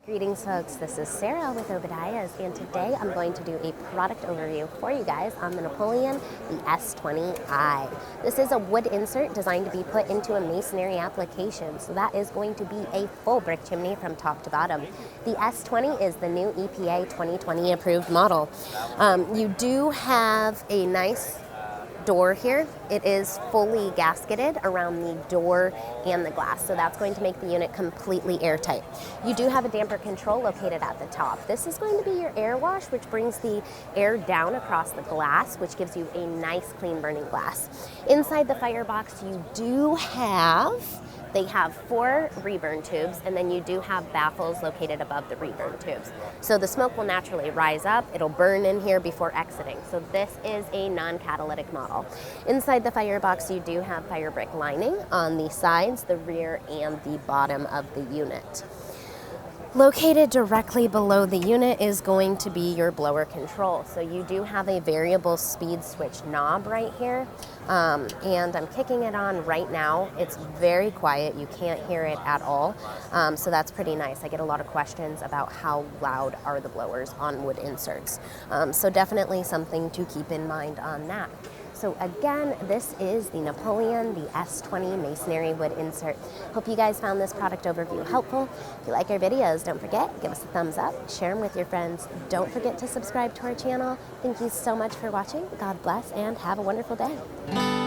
Greetings folks, this is Sarah with Obadiah, and today I'm going to do a product overview for you guys on the Napoleon, the S20i. This is a wood insert designed to be put into a masonry application, so that is going to be a full brick chimney from top to bottom. The S20 is the new EPA 2020 approved model. You do have a nice door here. It is fully gasketed around the door and the glass, so that's going to make the unit completely airtight. You do have a damper control located at the top. This is going to be your air wash, which brings the air down across the glass, which gives you a nice clean burning glass. Inside the firebox they have 4 reburn tubes, and then you do have baffles located above the reburn tubes. So the smoke will naturally rise up, it'll burn in here before exiting. So this is a non-catalytic model. Inside the firebox you do have firebrick lining on the sides, the rear, and the bottom of the unit. Located directly below the unit is going to be your blower control. So you do have a variable speed switch knob right here, and I'm kicking it on right now. It's very quiet, you can't hear it at all, so that's pretty nice. I get a lot of questions about how loud are the blowers on wood inserts, so definitely something to keep in mind on that. So again, this is the Napoleon, the S20 masonry wood insert. Hope you guys found this product overview helpful. If you like our videos, don't forget, give us a thumbs up, share them with your friends. Don't forget to subscribe to our channel. Thank you so much for watching. God bless and have a wonderful day.